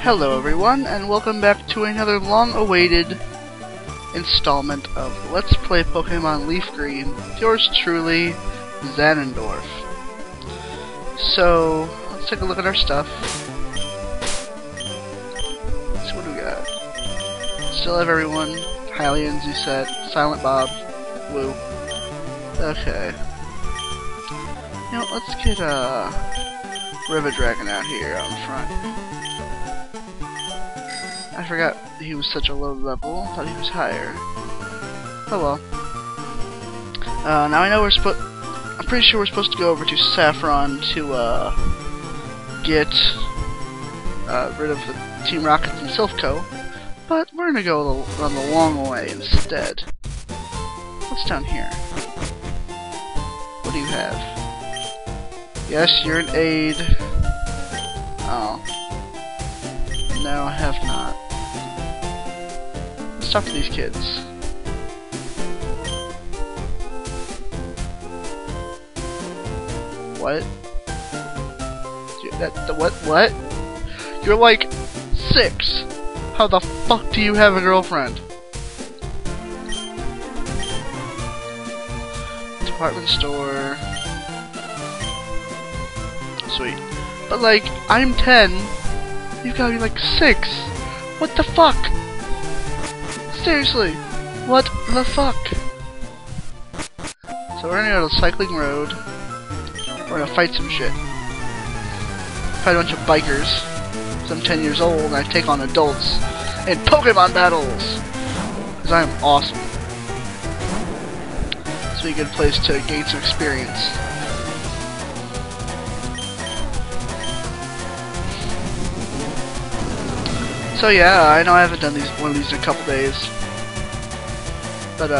Hello everyone, and welcome back to another long-awaited installment of Let's Play Pokemon Leaf Green with yours truly, TheXanondorf. So, let's take a look at our stuff. So what do we got? Still have everyone. Hylian, Zuset, Silent Bob, Woo. Okay. You know, let's get River Dragon out here out in front. I forgot he was such a low level. I thought he was higher. Oh well. Now I know I'm pretty sure we're supposed to go over to Saffron to get rid of the Team Rockets and Silphco, but we're gonna go on the long way instead. What's down here? What do you have? Yes, you're an aide. Oh. No, I have not. Let's talk to these kids. What? What? You're like 6. How the fuck do you have a girlfriend? Department store. Sweet. But like, I'm 10. You've gotta be like 6. What the fuck? Seriously, what the fuck? So we're gonna go to the cycling road. We're gonna fight some shit. Fight a bunch of bikers. So I'm 10 years old and I take on adults in Pokemon battles. Because I am awesome. This would be a good place to gain some experience. So yeah, I know I haven't done one of these in a couple days, but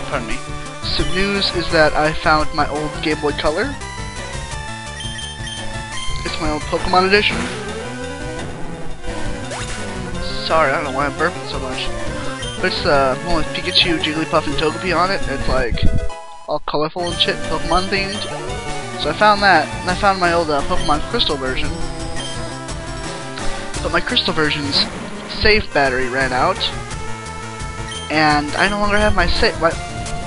pardon me. Some news is that I found my old Game Boy Color. It's my old Pokemon edition. Sorry, I don't know why I'm burping so much. But it's the one with Pikachu, Jigglypuff, and Togepi on it. It's like all colorful and shit, Pokemon themed. So I found that, and I found my old Pokemon Crystal version. But my Crystal version's save battery ran out, and I no longer have my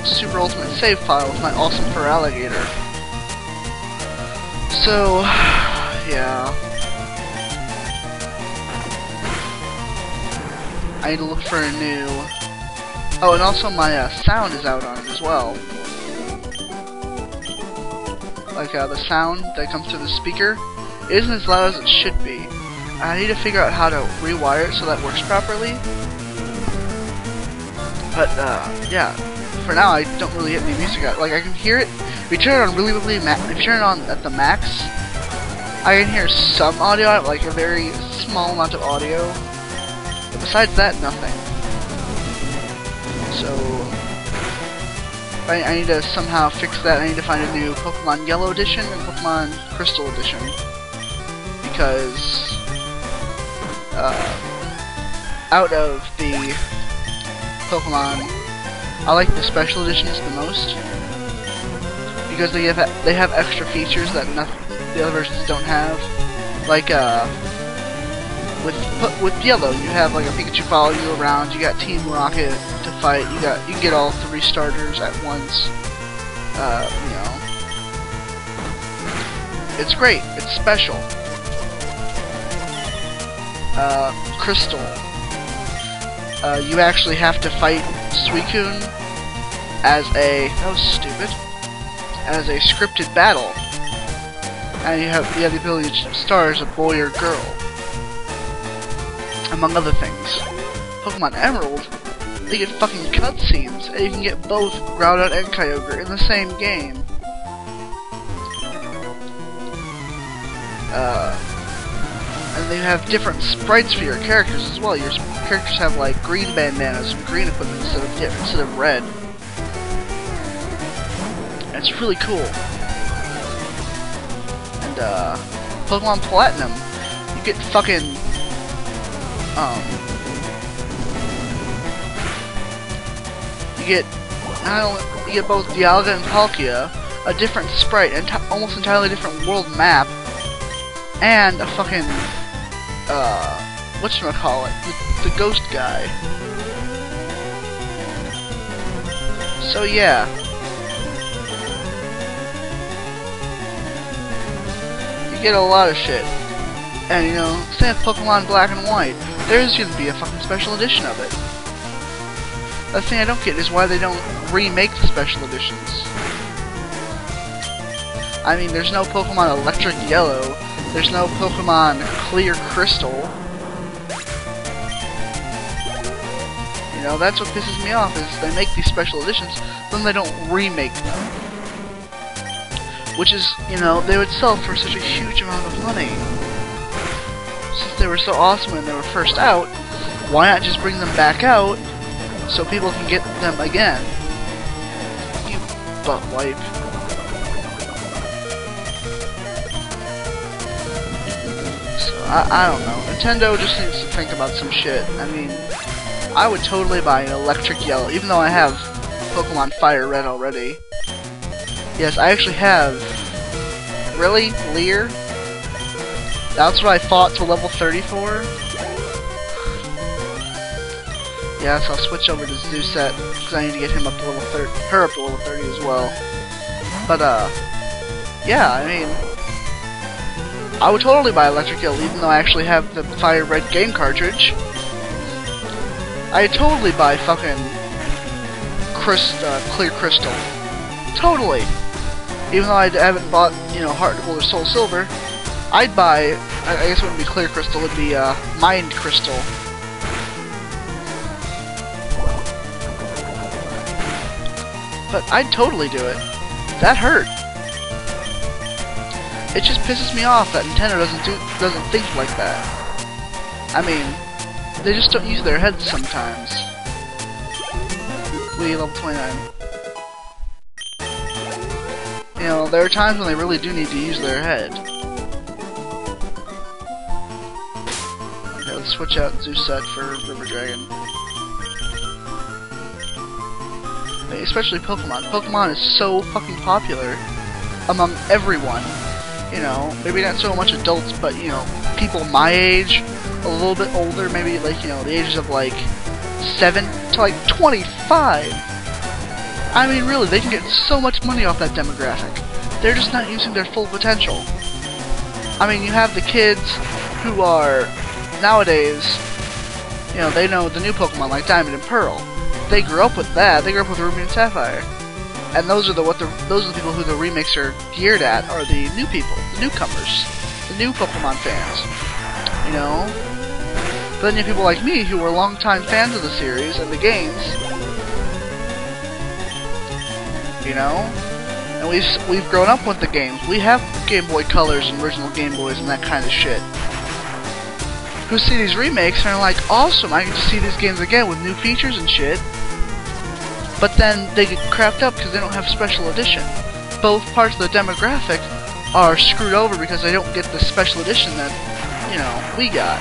Super Ultimate save file with my awesome Feraligatr. So, yeah. I need to look for a new... Oh, and also my sound is out on it as well. Like the sound that comes through the speaker isn't as loud as it should be. I need to figure out how to rewire it so that works properly. But yeah, for now I don't really get any music out. Like I can hear it. If you turn it on if you turn it on at the max, I can hear some audio, like a very small amount of audio. But besides that, nothing. So I need to somehow fix that. I need to find a new Pokemon Yellow Edition and Pokemon Crystal Edition. Because, out of the Pokemon, I like the Special Editions the most. Because they have extra features that the other versions don't have. Like, with Yellow, you have like a Pikachu follow you around, you got Team Rocket to fight, you can get all 3 starters at once. You know, it's great, it's special. Crystal, you actually have to fight Suicune as a scripted battle, and you have the ability to star as a boy or girl, among other things. Pokemon Emerald, they get fucking cutscenes, and you can get both Groudon and Kyogre in the same game. And they have different sprites for your characters as well. Your characters have like green bandanas and green equipment instead of red. And it's really cool. And Pokemon Platinum, you get fucking you get both Dialga and Palkia, a different sprite, almost entirely different world map, and a fucking, whatchamacallit, the ghost guy. So yeah. You get a lot of shit. And you know, instead of Pokemon Black and White, there's going to be a fucking special edition of it. The thing I don't get is why they don't remake the special editions. I mean, there's no Pokemon Electric Yellow, there's no Pokemon Clear Crystal. You know, that's what pisses me off, is they make these special editions, then they don't remake them. Which is, you know, they would sell for such a huge amount of money. Since they were so awesome when they were first out, why not just bring them back out so people can get them again? You butt wipe. So, I don't know. Nintendo just needs to think about some shit. I mean, I would totally buy an Electric Yellow, even though I have Pokemon Fire Red already. Yes, I actually have... Really? Leer? That's what I fought to level 34? Yeah, so I'll switch over to Zuset, because I need to get him up to level 30, her up to level 30 as well. But, yeah, I mean, I would totally buy Electric Yellow, even though I actually have the Fire Red game cartridge. I'd totally buy fucking Clear Crystal. Totally! Even though I haven't bought, you know, Heart Gold or Soul Silver, I'd buy, I guess it wouldn't be Clear Crystal, it would be, Mind Crystal. But I'd totally do it. That hurt. It just pisses me off that Nintendo doesn't think like that. I mean, they just don't use their heads sometimes. Wii level 29. You know, there are times when they really do need to use their head. Okay, let's switch out Zuset for River Dragon. Especially Pokemon. Pokemon is so fucking popular among everyone. You know, maybe not so much adults, but, you know, people my age, a little bit older, maybe like, you know, the ages of like 7 to like 25. I mean, really, they can get so much money off that demographic. They're just not using their full potential. I mean, you have the kids who are, nowadays, you know, they know the new Pokemon like Diamond and Pearl. They grew up with that. They grew up with Ruby and Sapphire. And those are the people who the remakes are geared at, are the new people, the newcomers, the new Pokemon fans. You know? But then you have people like me who were longtime fans of the series and the games. You know? And we've grown up with the games. We have Game Boy Colors and original Game Boys and that kind of shit. Who see these remakes and are like, awesome, I can just see these games again with new features and shit. But then they get crapped up because they don't have special edition. Both parts of the demographic are screwed over because they don't get the special edition that, you know, we got.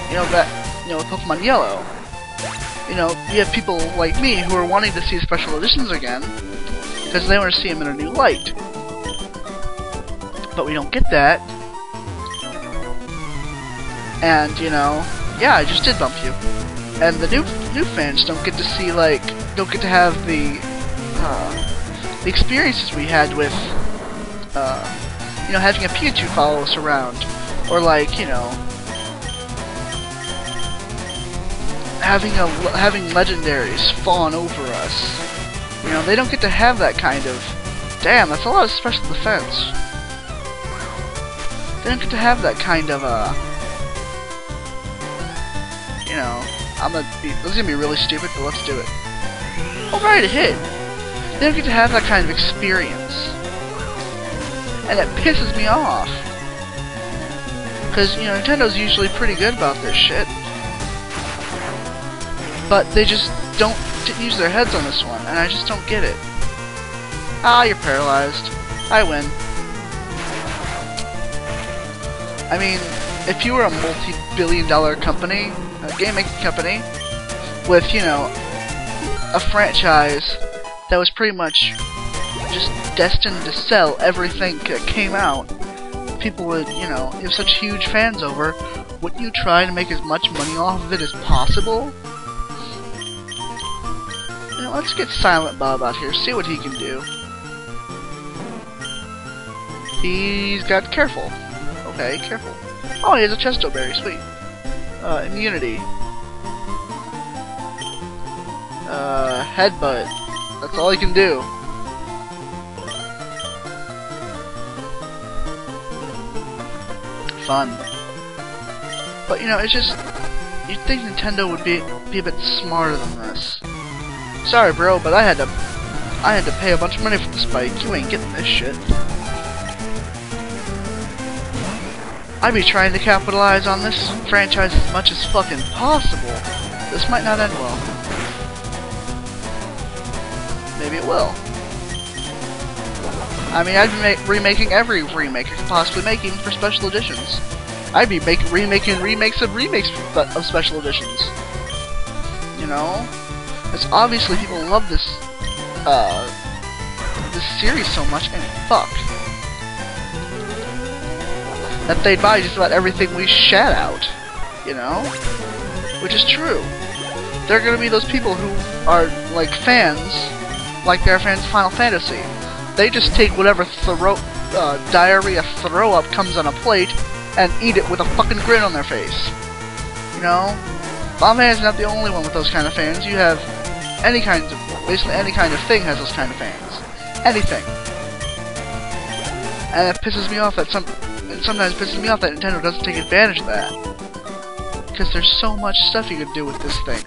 You know, that, you know, with Pokemon Yellow. You know, you have people like me who are wanting to see special editions again because they want to see them in a new light. But we don't get that. And, you know, yeah, I just did bump you. And the new fans don't get to see, like, don't get to have the experiences we had with, you know, having a Pikachu follow us around. Or, like, you know, having legendaries fawn over us. You know, they don't get to have that kind of... Damn, that's a lot of special defense. They don't get to have that kind of, you know, this is gonna be really stupid, but let's do it. Oh, right ahead. They don't get to have that kind of experience. And it pisses me off. Because, you know, Nintendo's usually pretty good about this shit. But they just don't use their heads on this one, and I just don't get it. Ah, you're paralyzed. I win. I mean, if you were a multi-billion-dollar company, a game-making company, with, you know, a franchise that was pretty much just destined to sell everything that came out, people would, you know, you have such huge fans over, wouldn't you try to make as much money off of it as possible? You know, let's get Silent Bob out here, see what he can do. He's got Careful. Okay, Careful. Oh, he has a Chesto Berry, sweet. Immunity. Headbutt. That's all he can do. Fun. But, you know, it's just... You'd think Nintendo would be a bit smarter than this. Sorry, bro, but I had to pay a bunch of money for the spike. You ain't getting this shit. I'd be trying to capitalize on this franchise as much as fucking possible. This might not end well. Maybe it will. I mean, I'd be remaking every remake I could possibly make, even for special editions. I'd be remaking remakes of special editions. You know? It's obviously people love this series so much, and fuck, that they'd buy just about everything we shat out, you know? Which is true. There are gonna be those people who are, like, fans, like they're fans of Final Fantasy. They just take whatever diarrhea throw-up comes on a plate and eat it with a fucking grin on their face. You know? Final Fantasy's not the only one with those kind of fans. You have basically any kind of thing has those kind of fans. Anything. And it pisses me off that sometimes pisses me off that Nintendo doesn't take advantage of that. Because there's so much stuff you could do with this thing.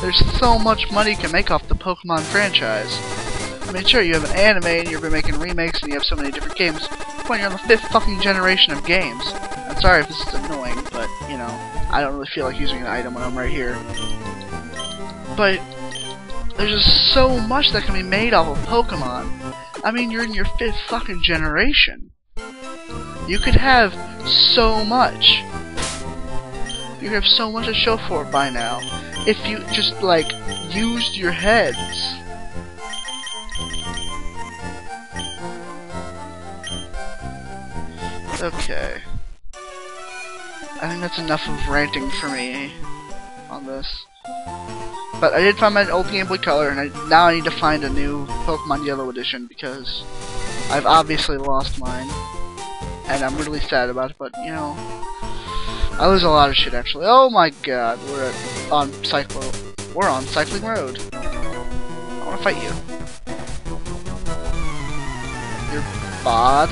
There's so much money you can make off the Pokemon franchise. I mean, sure, you have an anime and you're making remakes and you have so many different games. When you're on the 5th fucking generation of games. I'm sorry if this is annoying, but, you know, I don't really feel like using an item when I'm right here. But there's just so much that can be made off of Pokemon. I mean, you're in your 5th fucking generation. You could have so much. You could have so much to show for it by now. If you just, like, used your heads. Okay. I think that's enough of ranting for me on this. But I did find my old Game Boy Color, and now I need to find a new Pokemon Yellow Edition, because I've obviously lost mine. And I'm really sad about it, but, you know, I lose a lot of shit, actually. Oh my god, we're on Cycling Road. I wanna fight you. You're bod.